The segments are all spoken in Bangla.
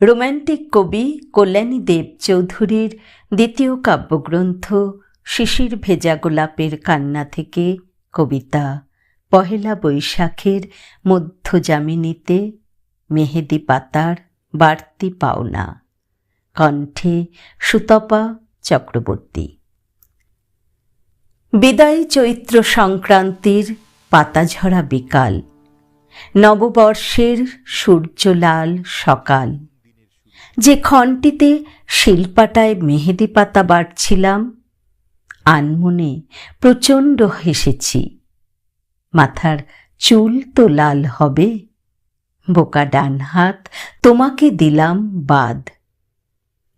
রোম্যান্টিক কবি কল্যাণী দেব চৌধুরীর দ্বিতীয় কাব্যগ্রন্থ শিশির ভেজা গোলাপের কান্না থেকে কবিতা পহেলা বৈশাখের মধ্য যামিনীতে মেহেদি পাতার বাড়তি পাওনা। কণ্ঠে সুতপা চক্রবর্তী। বিদায়ী চৈত্র সংক্রান্তির পাতাঝরা বিকাল, নববর্ষের সূর্যলাল সকাল। যে ক্ষণটিতে শিলপাটায় মেহেদি পাতা বাড়ছিলাম, আনমনে প্রচণ্ড হেসেছি। মাথার চুল তো লাল হবে, বোকা ডান হাত তোমাকে দিলাম বাদ।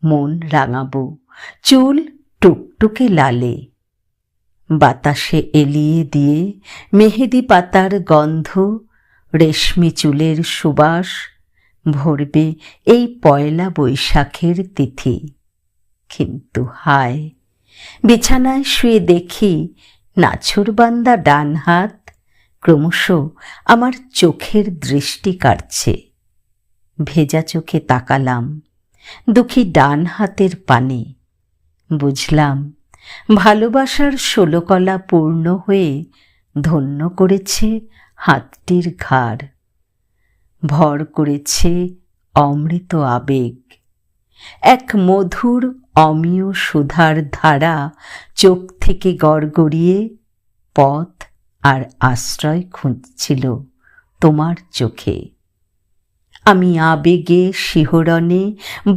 মন রাঙাবো চুল টুকটুকে লালে, বাতাসে এলিয়ে দিয়ে মেহেদি পাতার গন্ধ, রেশমি চুলের সুবাস ভরবে এই পয়লা বৈশাখের তিথি। কিন্তু হায়, বিছানায় শুয়ে দেখি নাছোড়বান্দা ডান হাত ক্রমশ আমার চোখের দৃষ্টি কাটছে। ভেজা চোখে তাকালাম দুঃখী ডান হাতের পানে। বুঝলাম ভালোবাসার ষোলকলা পূর্ণ হয়ে ধন্য করেছে হাতটির ঘাড়, ভর করেছে অমৃত আবেগ। এক মধুর অমিয় সুধার ধারা চোখ থেকে গড়গড়িয়ে পথ আর আশ্রয় খুঁজছিল তোমার চোখে। আমি আবেগে শিহরণে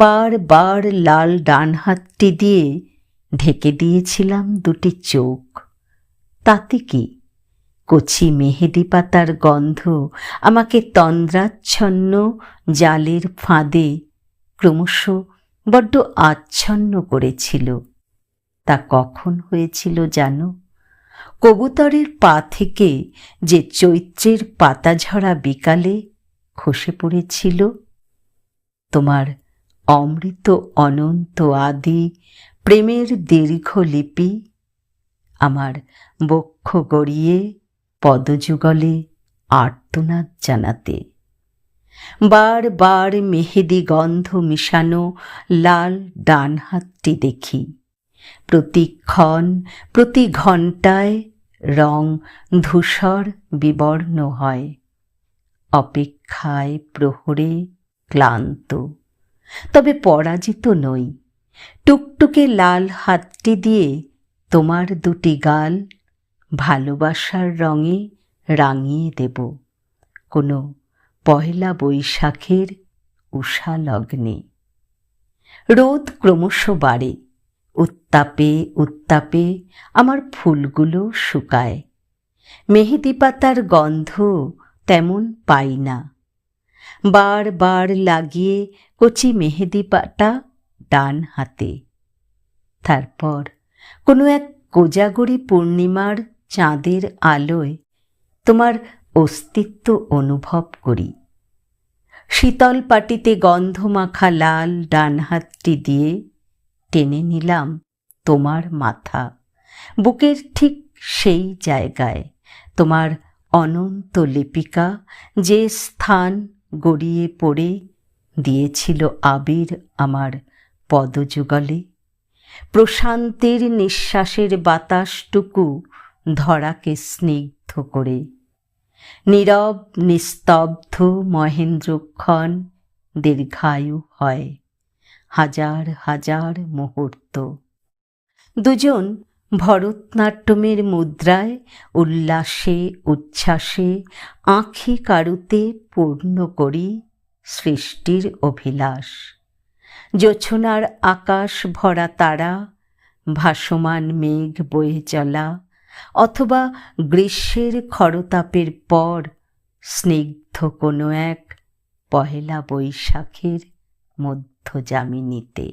বারবার লাল ডান হাতটি দিয়ে ঢেকে দিয়েছিলাম দুটি চোখ। তাতে কি, কচি মেহেদি পাতার গন্ধ আমাকে তন্দ্রাচ্ছন্ন জালের ফাঁদে ক্রমশ বড্ড আচ্ছন্ন করেছিল। তা কখন হয়েছিল জানো? কবুতরের পা থেকে যে চৈত্রের পাতাঝরা বিকালে খসে পড়েছিল তোমার অমৃত অনন্ত আদি প্রেমের দীর্ঘ লিপি, আমার বক্ষ গড়িয়ে পদযুগলে আর্তনাদ জানাতে। বারবার মেহেদি গন্ধ মিশানো লাল ডান হাতটি দেখি। প্রতিক্ষণ প্রতি ঘণ্টায় রং ধূসর বিবর্ণ হয়। অপেক্ষায় প্রহরে ক্লান্ত, তবে পরাজিত নই। টুকটুকে লাল হাতটি দিয়ে তোমার দুটি গাল ভালোবাসার রঙে রাঙিয়ে দেব কোনো পয়লা বৈশাখের উষা লগ্নে। রোদ ক্রমশ বাড়ে, উত্তাপে উত্তাপে আমার ফুলগুলো শুকায়। মেহেদি পাতার গন্ধ তেমন পাই না। বারবার লাগিয়ে কচি মেহেদি পাতা ডান হাতে। তারপর কোনো এক কোজাগরী পূর্ণিমার চাঁদের আলোয় তোমার অস্তিত্ব অনুভব করি। শীতল পাটিতে গন্ধমাখা লাল ডান হাতটি দিয়ে টেনে নিলাম তোমার মাথা, বুকের ঠিক সেই জায়গায় তোমার অনন্ত লিপিকা যে স্থান গড়িয়ে পড়ে দিয়েছিল আবির আমার পদযুগলে। প্রশান্তির নিঃশ্বাসের বাতাসটুকু ধরাকে স্নিগ্ধ করে নীরব নিস্তব্ধ মহেন্দ্রক্ষণ দীর্ঘায়ু হয় হাজার হাজার মুহূর্ত। দুজন ভরতনাট্যমের মুদ্রায় উল্লাসে উচ্ছ্বাসে আঁখি কারুতে পূর্ণ করি সৃষ্টির অভিলাষ। জোছনার আকাশ ভরা তারা, ভাসমান মেঘ বয়ে চলা, অথবা গ্রীষ্মের খরতাপের পর স্নিগ্ধ কোনো এক পহেলা বৈশাখের মধ্য যামিনীতে।